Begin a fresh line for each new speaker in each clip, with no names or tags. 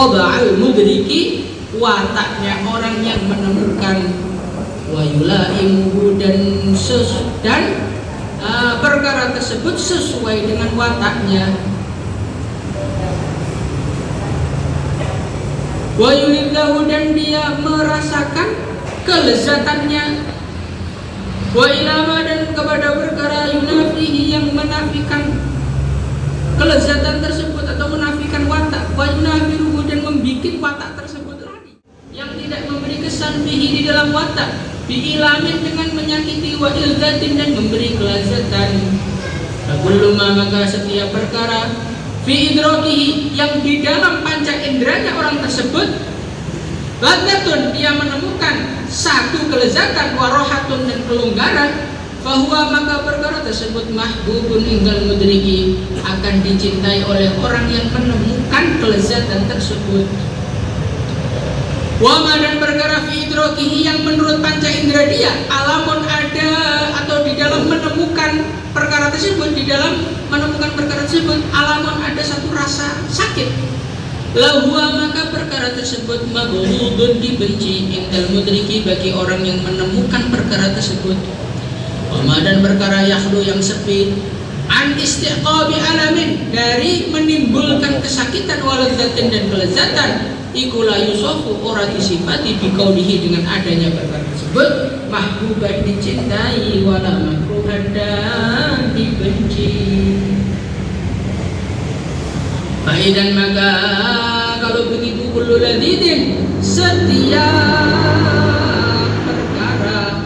tab'al mudriki, wataknya orang yang menemukan, wa yulaimuhu dan perkara tersebut sesuai dengan wataknya, wa yulidzahu dan dia merasakan kelezatannya, wa ilama dan kepada perkara yunafihi yang menafikan kelezatan tersebut atau menafikan watak, wa yunafiruhu dan membikin watak tersebut lari, yang tidak memberi kesan fihi di dalam watak, biilamin dengan menyakiti, wa ilzatin dan memberi kelezatan. Fakulluma maka setiap perkara fi idrakihi yang di dalam panca inderanya orang tersebut, ladzatun dia menemukan satu kelezatan, warohatun dan kelonggaran, fahuwa maka perkara tersebut mahbubun inggal mudriki akan dicintai oleh orang yang menemukan kelezatan tersebut. Wama dan perkara fi idrakihi yang menurut panca indera dia alamun ada atau di dalam menemukan perkara tersebut, di dalam menemukan perkara tersebut alamun ada satu rasa sakit, lahuwa maka perkara tersebut maghudun dibenci indal mudriki bagi orang yang menemukan perkara tersebut. Wama dan perkara yakhlu yang sepi an istiqabi alamin dari menimbulkan kesakitan waladzatin dan kelezatan, ikulah yusofu ora disifati biqaulihi dengan adanya perkara tersebut mahbuban dicintai wala makruhan dan dibenci. Faidan maka kalau begitu kullu ladidin setiap perkara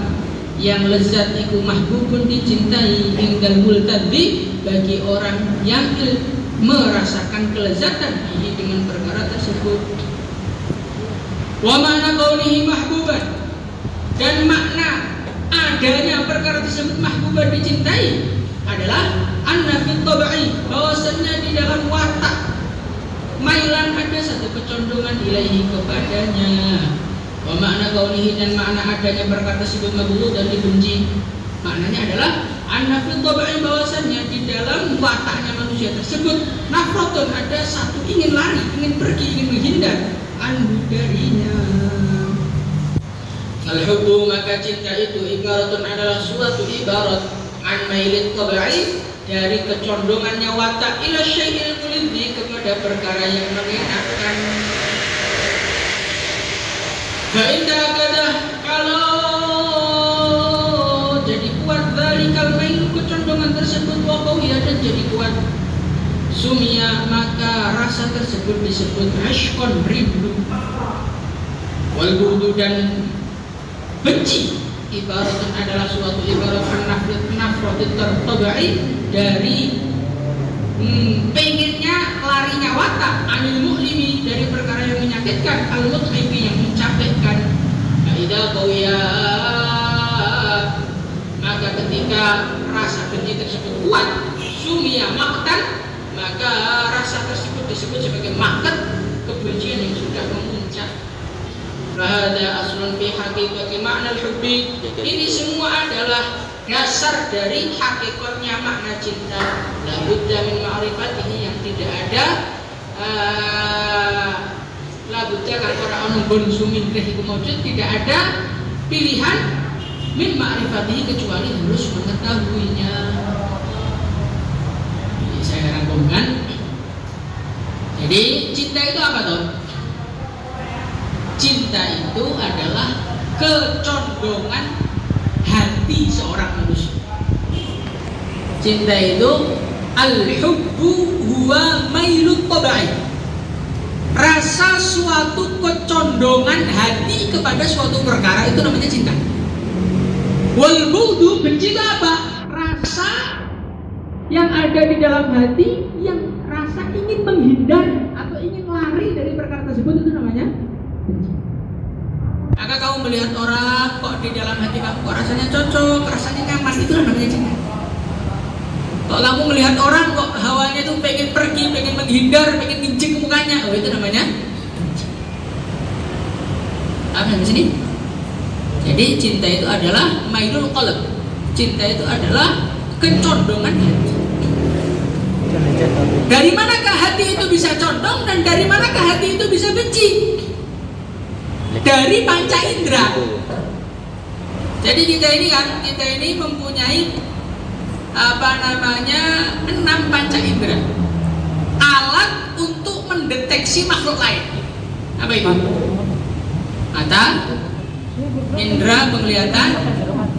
yang lezat iku mahbubun dicintai inggal multadzi bagi orang yang merasakan kelezatan ini dengan perkara tersebut. Wa makna qaulihi mahbuban dan makna adanya perkara tersebut mahbuban dicintai adalah anna fi tab'i bahwasanya di dalam watak mailan ada satu kecondongan ilaihi kepadanya. Wa makna qaulihi dan makna adanya perkara tersebut maghbub dan dibenci maknanya adalah anna fi tab'i bahwasanya di dalam wataknya manusia tersebut nafratun ada satu ingin lari, ingin pergi, ingin menghindar anhu darinya. Al-hubbu maka cinta itu ibaratun adalah suatu ibarat an mailit tab'i dari kecondongannya watak ila syai'il mulidzi kepada perkara yang mengenakan. Fa inda kadah kalau jadi kuat zalikal mail kecondongan tersebut wa qawiya dan jadi kuat sumia maka rasa tersebut disebut ashqan rindu, wal bughdu dan benci ibaratun adalah suatu ibarat nafratit tabai dari pengennya larinya watak anil mu'limi dari perkara yang menyakitkan al mut'ibi yang mencapekkan. Idza qawiya maka ketika rasa benci tersebut kuat sumia maqtan maka rasa tersebut disebut sebagai makat kebencian yang sudah memuncak. Bahada aslun fi haqiqati makna al-hubbi ini semua adalah dasar dari hakikatnya makna cinta. La budda min ma'rifatihi yang tidak ada la budda kalau orang menunggu sumin kehiku mawjud tidak ada pilihan min ma'rifatihi kecuali harus mengetahuinya. Saya rangkumkan. Jadi cinta itu apa toh? Cinta itu adalah kecondongan hati seorang manusia. Cinta itu al-hubbu huwa mailut tabai. Rasa suatu kecondongan hati kepada suatu perkara itu namanya cinta. Wal bughdu benci itu apa? Rasa yang ada di dalam hati yang rasa ingin menghindar atau ingin lari dari perkara tersebut itu namanya benci. Maka kamu melihat orang kok di dalam hati kamu kok rasanya cocok, rasanya nyaman, itulah namanya cinta. Kalau kamu melihat orang kok hawanya itu pengen pergi, pengen menghindar, pengen ngincing ke mukanya, oh itu namanya benci. Apa yang di sini? Jadi cinta itu adalah mailul qalb. Cinta itu adalah kecondongan hati. Dari manakah hati itu bisa condong dan dari manakah hati itu bisa benci? Dari panca indera. Jadi kita ini mempunyai 6 panca indera. Alat untuk mendeteksi makhluk lain. Apa itu? Mata, indera penglihatan,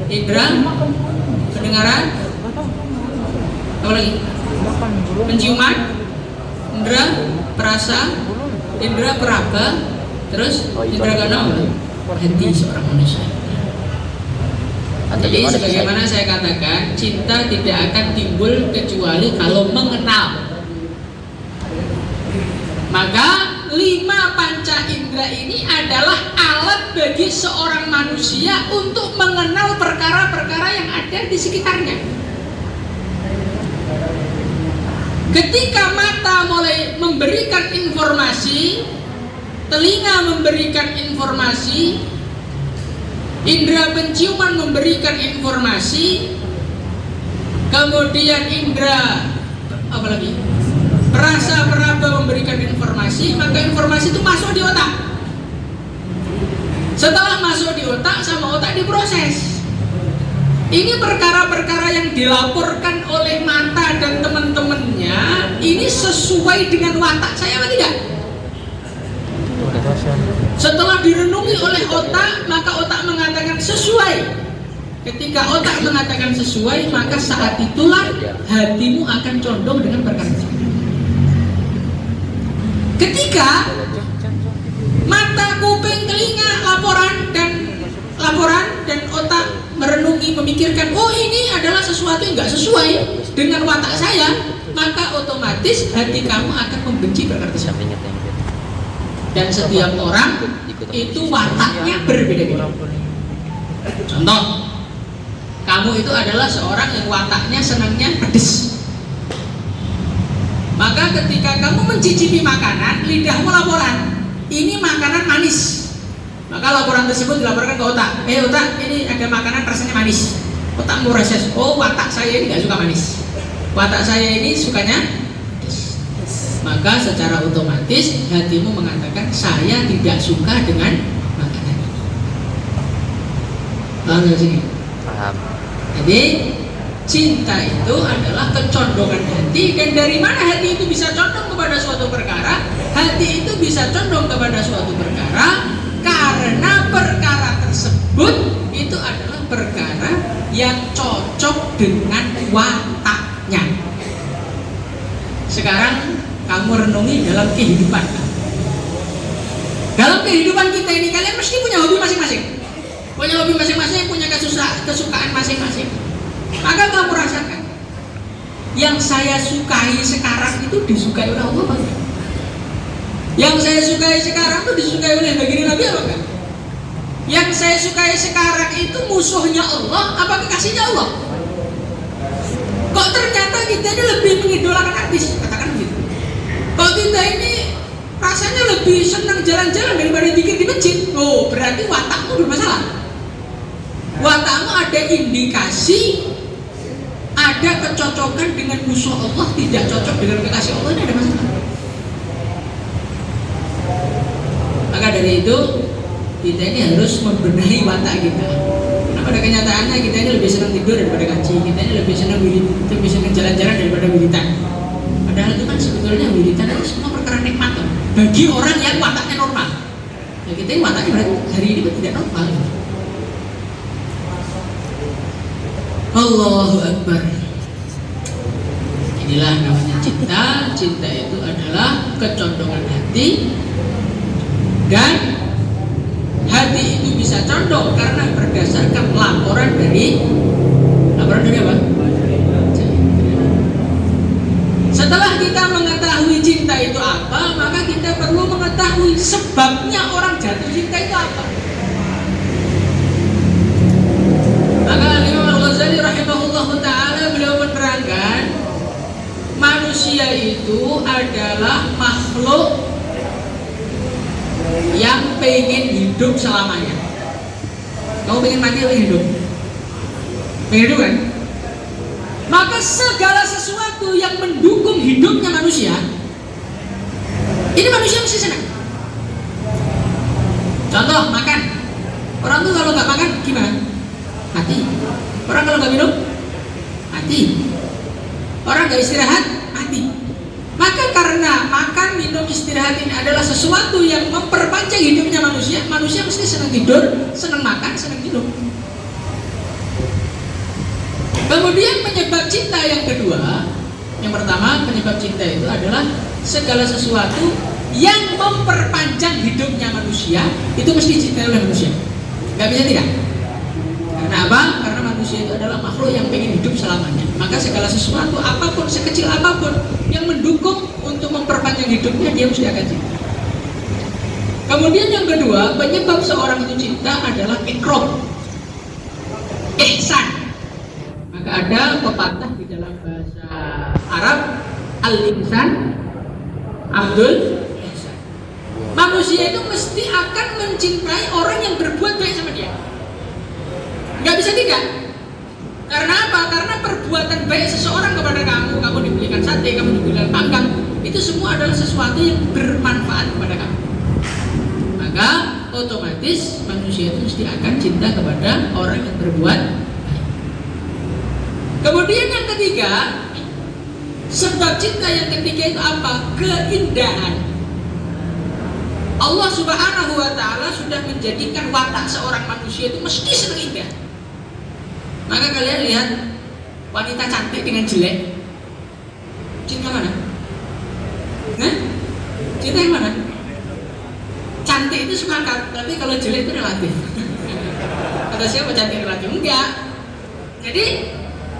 indera pendengaran, apa lagi? Penciuman, indera perasa, indera peraba, terus indera keenam hati seorang manusia. Jadi sebagaimana saya katakan, cinta tidak akan timbul kecuali kalau mengenal. Maka 5 panca indera ini adalah alat bagi seorang manusia untuk mengenal perkara-perkara yang ada di sekitarnya. Ketika mata mulai memberikan informasi, telinga memberikan informasi, indera penciuman memberikan informasi, kemudian indera apa lagi? Perasa peraba memberikan informasi, maka informasi itu masuk di otak. Setelah masuk di otak, sama otak diproses. Ini perkara-perkara yang dilaporkan oleh mata dan teman-temannya, ini sesuai dengan watak saya atau tidak? Setelah direnungi oleh otak, maka otak mengatakan sesuai. Ketika otak mengatakan sesuai, maka saat itulah hatimu akan condong dengan perkara tersebut. Ketika mata, kuping, telinga laporan dan otak merenungi, memikirkan, oh ini adalah sesuatu yang nggak sesuai dengan watak saya, maka otomatis hati kamu akan membenci perkara tersebut. Dan setiap orang itu wataknya berbeda-beda. Contoh, kamu itu adalah seorang yang wataknya senangnya pedes. Maka ketika kamu mencicipi makanan, lidahmu laporan, ini makanan manis. Maka laporan tersebut dilaporkan ke otak. Otak, ini ada makanan rasanya manis. Otakmu reses, oh watak saya ini gak suka manis. Watak saya ini sukanya pedes. Maka secara otomatis hatimu mengatakan, saya tidak suka dengan makanan ini. Paham gak sini? Paham. Jadi cinta itu adalah kecondongan hati. Dan dari mana hati itu bisa condong kepada suatu perkara? Hati itu bisa condong kepada suatu perkara karena perkara tersebut itu adalah perkara yang cocok dengan wataknya. Sekarang kamu renungi dalam kehidupan. Dalam kehidupan kita ini, kalian mesti punya hobi masing-masing. Punya hobi masing-masing, punya kesukaan masing-masing. Maka kamu rasakan, yang saya sukai sekarang itu disukai oleh Allah, Pak. Yang saya sukai sekarang itu disukai oleh baginda Nabi, apa enggak? Yang saya sukai sekarang itu musuhnya Allah, apa kekasihnya Allah? Kok ternyata kita ini lebih mengidolakan artis, katakan begitu. Kok kita ini rasanya lebih senang jalan-jalan daripada zikir di masjid? Oh, berarti watakmu bermasalah. Watakmu ada indikasi, ada kecocokan dengan musuh Allah, tidak cocok dengan kekasih Allah, ini ada masalah. Maka dari itu kita ini harus membenahi watak kita. Karena pada kenyataannya kita ini lebih senang tidur daripada ngaji, kita ini lebih senang jalan-jalan daripada wiritan. Padahal itu kan sebetulnya wiritan itu semua perkara nikmat bagi orang yang wataknya normal. Ya kita ini wataknya hari ini tidak normal. Allahu Akbar. Inilah namanya cinta. Cinta itu adalah kecondongan hati. Dan hati itu bisa condong karena berdasarkan laporan dari apa? Setelah kita mengetahui cinta itu apa, maka kita perlu mengetahui sebabnya orang jatuh cinta itu apa. Maka Imam Al-Ghazali rahimahullah ta'ala beliau menerangkan, manusia itu adalah makhluk yang pengen hidup selamanya. Kamu pengen mati atau hidup? Pengen hidup kan? Maka segala sesuatu yang mendukung hidupnya manusia, ini manusia mesti senang. Contoh makan. Orang tuh kalau nggak makan gimana? Mati. Orang kalau nggak minum mati. Orang nggak istirahat mati. Maka karena makan, minum, istirahat ini adalah sesuatu yang memperpanjang hidupnya manusia, manusia mesti senang tidur, senang makan, senang minum. Kemudian penyebab cinta yang kedua, yang pertama penyebab cinta itu adalah segala sesuatu yang memperpanjang hidupnya manusia itu mesti dicintai oleh manusia. Gak bisa tidak. Karena apa? Karena manusia itu adalah makhluk yang pengen hidup selamanya. Maka segala sesuatu apapun, sekecil apapun yang mendukung untuk memperpanjang hidupnya, dia mesti akan cinta. Kemudian yang kedua, penyebab seorang itu cinta adalah ikram, ihsan. Maka ada pepatah di dalam bahasa Arab, al-insan abdul ihsan. Manusia itu mesti akan mencintai orang yang berbuat baik sama dia. Nggak bisa tidak. Karena apa? Karena perbuatan baik seseorang kepada kamu, kamu dibelikan sate, kamu dibelikan panggang, itu semua adalah sesuatu yang bermanfaat kepada kamu. Maka otomatis manusia itu mesti akan cinta kepada orang yang berbuat baik. Kemudian yang ketiga, sebab cinta yang ketiga itu apa? Keindahan. Allah Subhanahu wa ta'ala sudah menjadikan watak seorang manusia itu mesti senang indah. Maka kalian lihat wanita cantik dengan jelek, cinta mana? Nah, cinta yang mana? Cantik itu sepakat, tapi kalau jelek itu relatif. Kata siapa cantik relatif? Enggak. Jadi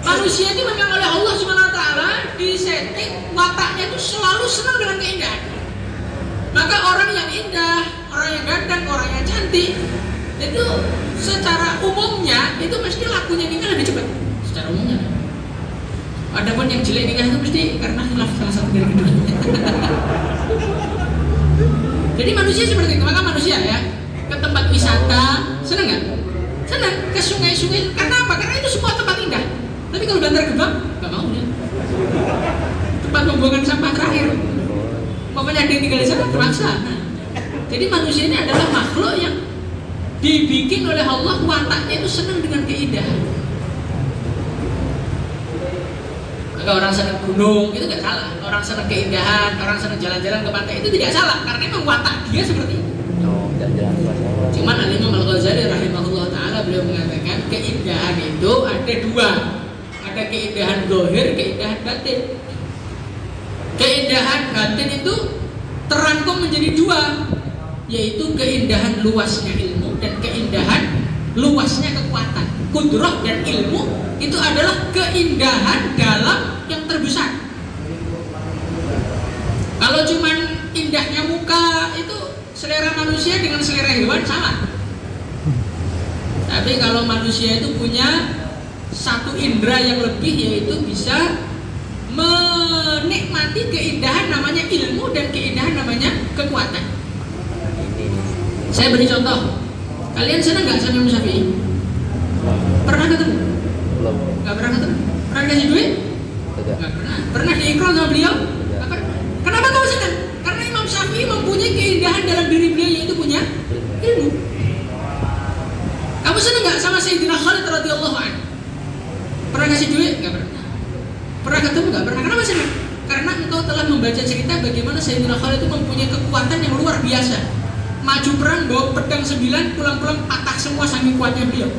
manusia itu memang oleh Allah Subhanahu wa ta'ala disetting wataknya itu selalu senang dengan keindahan. Maka orang yang indah, orang yang ganteng, orang yang cantik itu secara umumnya itu mesti lakunya nikah lebih cepat. Secara umumnya. Adapun yang jelek nikah itu mesti karena hilaf salah satu dari keduanya. Jadi manusia seperti itu. Maka manusia ya ke tempat wisata senang nggak? Senang. Ke sungai-sungai. Karena apa? Karena itu semua tempat indah. Tapi kalau Bantar Gebang nggak mau dia. Tempat pembuangan sampah terakhir. Pokoknya ada yang tinggal di sana terpaksa. Nah, jadi manusia ini adalah makhluk yang dibikin oleh Allah wataknya itu senang dengan keindahan. Maka orang senang gunung itu nggak salah. Orang senang keindahan, orang senang jalan-jalan ke pantai itu tidak salah karena memang watak dia seperti itu. Cuman Al-Imam Al-Ghazali rahimahullah ta'ala beliau mengatakan keindahan itu ada dua. Ada keindahan zahir, keindahan batin. Keindahan batin itu terangkum menjadi dua, yaitu keindahan luasnya ilmu dan keindahan luasnya kekuatan. Kudrah dan ilmu itu adalah keindahan dalam yang terbesar. Kalau cuman indahnya muka itu selera manusia dengan selera hewan sama. Tapi kalau manusia itu punya satu indera yang lebih, yaitu bisa menikmati keindahan namanya ilmu dan keindahan namanya kekuatan. Saya beri contoh. Kalian senang nggak sama Imam Syafi'i? Pernah ketemu?
Belum.
Nggak pernah ketemu. Pernah kasih duit?
Tidak.
Nggak pernah. Pernah diikram sama beliau? Nggak pernah. Kenapa kamu senang? Karena Imam Syafi'i mempunyai keindahan dalam diri beliau, yaitu punya ilmu. Kamu senang nggak sama Sayyidina Khalid radhiyallahu anhu? Pernah kasih duit? Nggak pernah. Pernah ketemu? Nggak pernah. Kenapa senang? Karena engkau telah membaca cerita bagaimana Sayyidina Khalid itu mempunyai kekuatan yang luar biasa. Maju perang bawa pedang 9, pulang-pulang patah semua saking kuatnya beliau.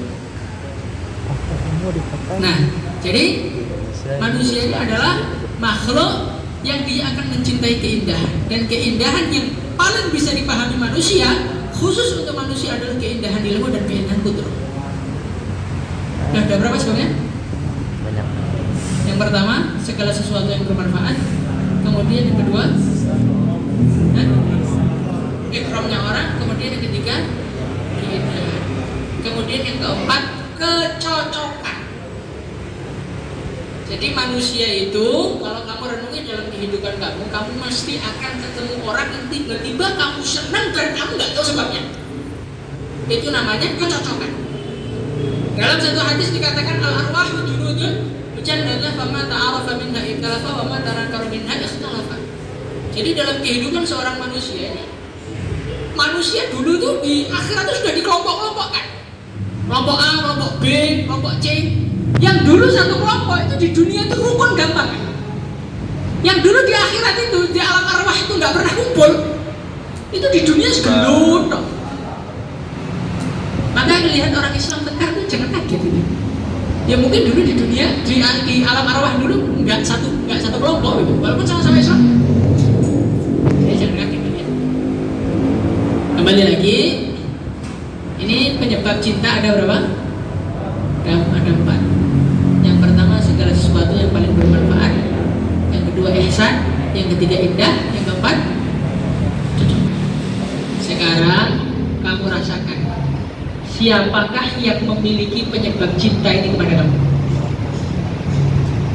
Nah, jadi manusia ini adalah makhluk yang dia akan mencintai keindahan, dan keindahan yang paling bisa dipahami manusia khusus untuk manusia adalah keindahan ilmu dan keindahan kudrah. Nah, ada berapa sebabnya?
Banyak.
Yang pertama, segala sesuatu yang bermanfaat. Kemudian yang kedua, ikramnya orang. Kemudian yang ketiga, keindahan. Kemudian yang keempat, kecocokan. Jadi manusia itu, kalau kamu renungi dalam kehidupan kamu, kamu mesti akan ketemu orang yang tiba-tiba kamu senang dan kamu nggak tahu sebabnya. Itu namanya kecocokan. Dalam satu hadis dikatakan al-arwah junudun jannata fama ta'arafa minha ikhtalafa wa ma tarakara minha ikhtalafa. Jadi dalam kehidupan seorang manusia ini, manusia dulu tuh di akhirat tuh sudah dikelompok-kelompokkan. Kelompok A, kelompok B, kelompok C. Yang dulu satu kelompok itu di dunia itu rukun gampang. Yang dulu di akhirat itu, di alam arwah itu nggak pernah kumpul. Itu di dunia segelut. Maka melihat orang Islam tekar tuh jangan kaget ini. Ya mungkin dulu di dunia, di alam arwah dulu nggak satu kelompok gitu. Walaupun sama-sama Islam. Ya jangan kaget ini. Kembali lagi. Ini penyebab cinta ada berapa? Ada 4. Yang pertama segala sesuatu yang paling bermanfaat. Yang kedua ihsan. Yang ketiga indah. Yang keempat cocok. Sekarang kamu rasakan siapakah yang memiliki penyebab cinta ini kepada kamu?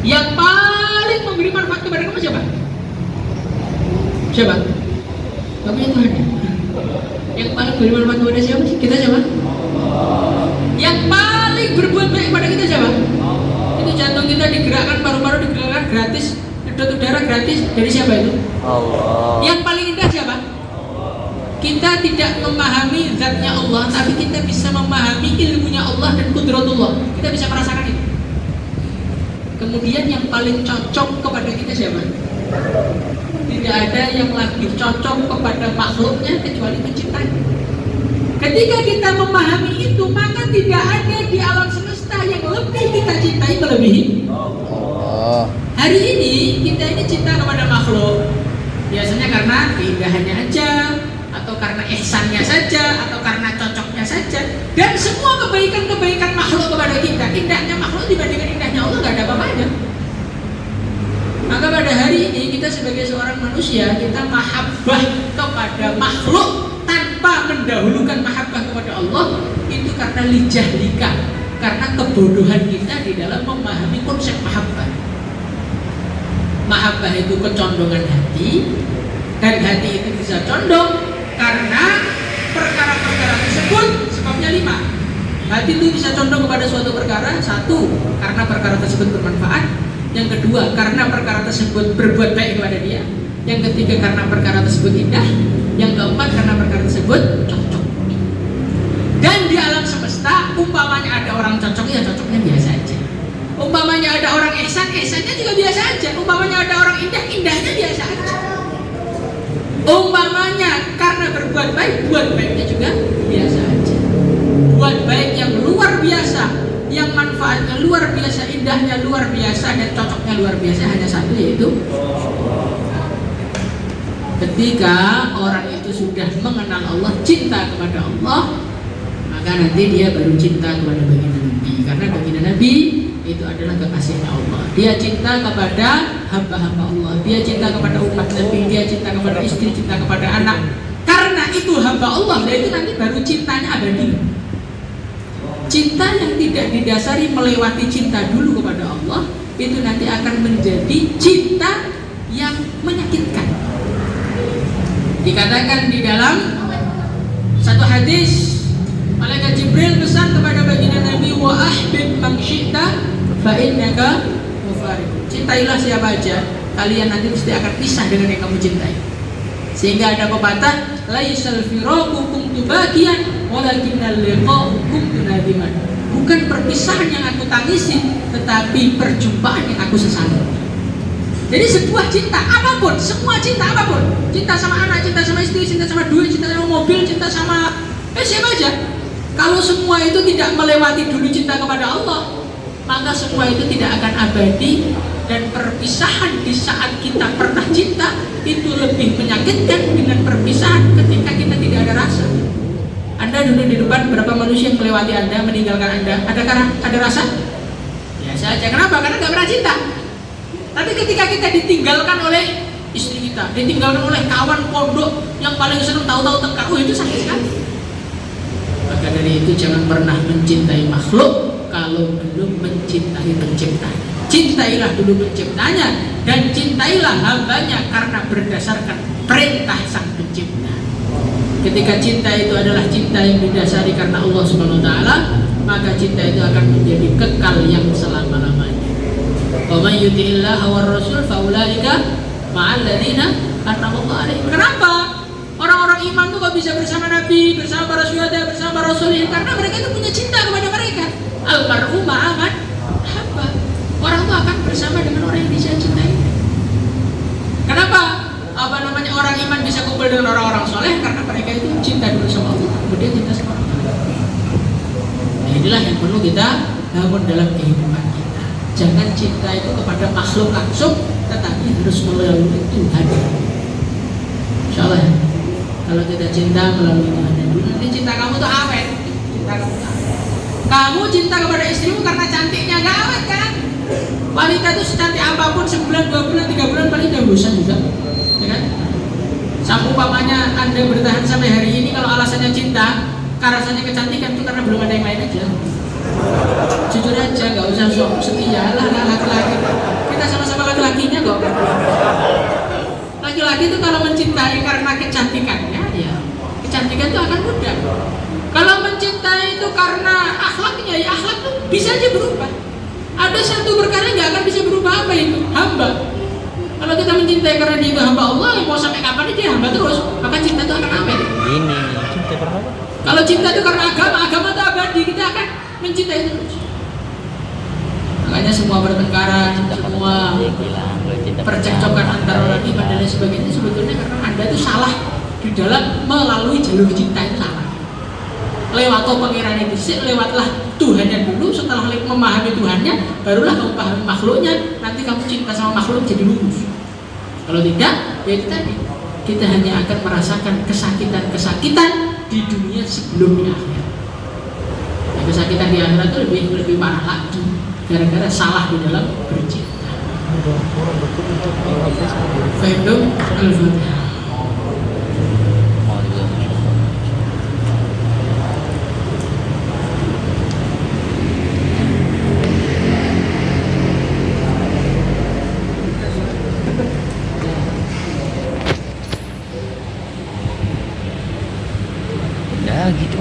Yang paling memberi manfaat kepada kamu siapa? Siapa? Kamu yang Tuhan. Yang paling beri manfaat kepada siapa? Kita siapa? Yang paling berbuat baik kepada kita siapa? Itu jantung kita digerakkan, paru-paru digerakkan gratis, sedot udara gratis. Dari siapa itu? Allah. Yang paling indah siapa? Kita tidak memahami zatnya Allah, tapi kita bisa memahami ilmunya Allah dan kudratullah. Kita bisa merasakan itu. Kemudian yang paling cocok kepada kita siapa? Tidak ada yang lebih cocok kepada makhluknya kecuali penciptanya. Ketika kita memahami itu, maka tidak ada di alam semesta yang lebih kita cintai melebihi Allah. Hari ini kita ini cinta kepada makhluk biasanya karena keindahannya aja, atau karena ihsannya saja, atau karena cocoknya saja. Dan semua kebaikan-kebaikan makhluk kepada kita, indahnya makhluk dibandingkan indahnya Allah gak ada apa-apanya. Maka pada hari ini kita sebagai seorang manusia, kita mahabbah kepada makhluk tanpa mendahulukan mahabbah kepada Allah, itu karena lijahlika, karena kebodohan kita di dalam memahami konsep mahabbah. Mahabbah itu kecondongan hati, dan hati itu bisa condong karena perkara-perkara tersebut. Sebabnya 5. Hati itu bisa condong kepada suatu perkara. 1, karena perkara tersebut bermanfaat. Yang kedua, karena perkara tersebut berbuat baik kepada dia. Yang ketiga, karena perkara tersebut indah. Yang keempat, karena perkara tersebut cocok. Dan di alam semesta, umpamanya ada orang cocok, ya cocoknya biasa aja. Umpamanya ada orang ihsan, ihsannya juga biasa aja. Umpamanya ada orang indah, indahnya biasa aja. Umpamanya karena berbuat baik, buat baiknya juga biasa aja. Buat baik yang luar biasa, yang manfaatnya luar biasa, indahnya luar biasa, dan cocoknya luar biasa, hanya satu, yaitu ketika orang itu sudah mengenal Allah, cinta kepada Allah, maka nanti dia baru cinta kepada baginda Nabi. Karena baginda Nabi itu adalah kekasihnya Allah. Dia cinta kepada hamba-hamba Allah, dia cinta kepada umat Nabi, dia cinta kepada istri, cinta kepada anak. Karena itu hamba Allah, dan itu nanti baru cintanya abadi. Cinta yang tidak didasari melewati cinta dulu kepada Allah, itu nanti akan menjadi cinta yang menyakitkan. Dikatakan di dalam satu hadis, malaikat Jibril pesan kepada baginda Nabi, wa ahbib man syi'ta fa innaka mufariq. Cintailah siapa aja, kalian nanti mesti akan pisah dengan yang kamu cintai. Sehingga ada pepatah, laisal firaqu kuntu bakiyan walakinnal liqa'u kuntu nadiman. Bukan perpisahan yang aku tangisi, tetapi perjumpaan yang aku sesali. Jadi sebuah cinta apapun, semua cinta apapun, cinta sama anak, cinta sama istri, cinta sama duit, cinta sama mobil, cinta sama siapa aja, kalau semua itu tidak melewati dulu cinta kepada Allah, maka semua itu tidak akan abadi. Dan perpisahan di saat kita pernah cinta itu lebih menyakitkan dengan perpisahan ketika kita tidak ada rasa. Anda dulu di depan berapa manusia yang melewati Anda, meninggalkan Anda, ada rasa? Biasa aja. Kenapa? Karena nggak pernah cinta. Tapi ketika kita ditinggalkan oleh istri kita, ditinggalkan oleh kawan pondok yang paling senang tahu-tahu tengkar, itu sakit sekali. Maka dari itu jangan pernah mencintai makhluk kalau belum mencintai penciptanya. Cintailah dulu penciptanya, dan cintailah hambanya karena berdasarkan perintah sang pencipta. Ketika cinta itu adalah cinta yang didasari karena Allah Subhanahu wa taala, maka cinta itu akan menjadi kekal yang selama-lamanya. Wa may yuti'illah war rasul faulaika ma'al ladzina an'amallahu 'alaihim. Kenapa? Orang-orang iman tuh kok bisa bersama Nabi, bersama para syuhada, bersama para rasul? Karena mereka itu punya cinta kepada mereka. Al-mar'u ma'a man habba. Orang tuh akan bersama dengan orang yang dia cintai. Kenapa? Orang iman bisa kumpul dengan orang-orang soleh? Karena mereka itu cinta dulu sama Allah, kemudian cinta sama orang lain. Nah, inilah yang perlu kita bangun dalam kehidupan kita. Jangan cinta itu kepada makhluk langsung, tetapi harus melalui Tuhan. Insyaallah ya. Kalau kita cinta melalui Tuhan dulu, nanti cinta kamu tuh awet. Cinta kamu tuh awet. Kamu cinta kepada istrimu karena cantiknya, gak awet kan? Wanita itu secantik apapun, sebulan, 2 bulan, 3 bulan paling udah bosan juga, ya kan? Sampai umpamanya Anda bertahan sampai hari ini kalau alasannya cinta, alasannya kecantikan itu karena belum ada yang lain aja. Jujur aja, gak usah sok setia lah laki-laki. Kita sama-sama laki-lakinya kok. Laki-laki itu kalau mencintai karena kecantikannya, ya kecantikan itu akan mudah. Kalau mencintai itu karena akhlaknya, ya akhlak itu bisa aja berubah. Ada satu perkara yang gak akan bisa berubah, apa itu? Hamba. Kalau kita mencintai karena dia itu hamba Allah, mau sampai kapan dia hamba terus, maka cinta itu akan awet.
Ini cinta karena apa?
Kalau cinta itu karena agama itu abadi, kita akan mencintai terus. Makanya semua pertengkaran, semua percekcokan antara orang iman dan lain sebagainya sebetulnya karena Anda itu salah di dalam melalui jalur cinta itu salah. Lewat pengiran itu sih, lewatlah Tuhannya dulu, setelah memahami Tuhannya, barulah kamu pahami makhluknya, nanti kamu cinta sama makhluk jadi lurus. Kalau tidak, ya itu tadi, kita hanya akan merasakan kesakitan-kesakitan di dunia sebelum di akhirat. Nah, kesakitan di akhirat itu lebih parah lagi, gara-gara salah di dalam bercinta. Fahim? Al-Fatihah.
Gitu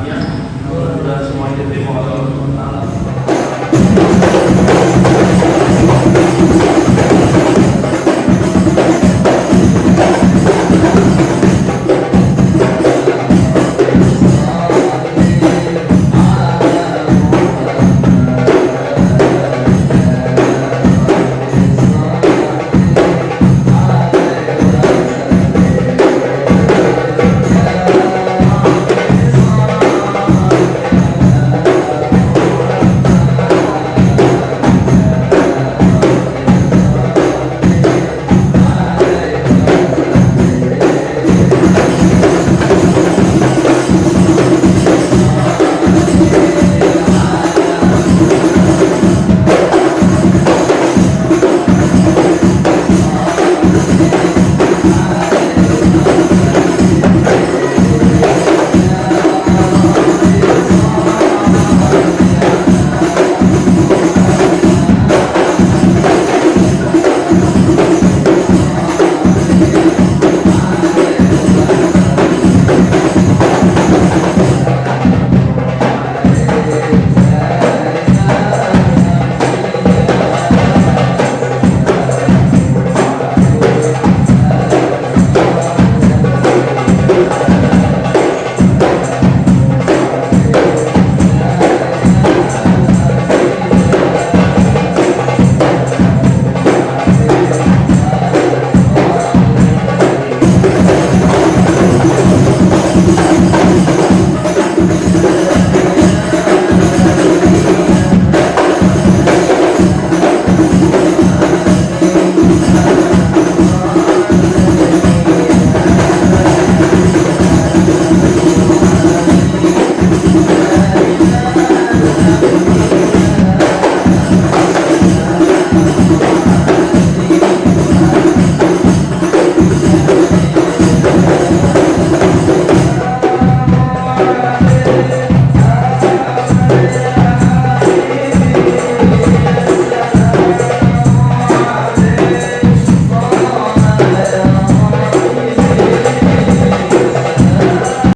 saya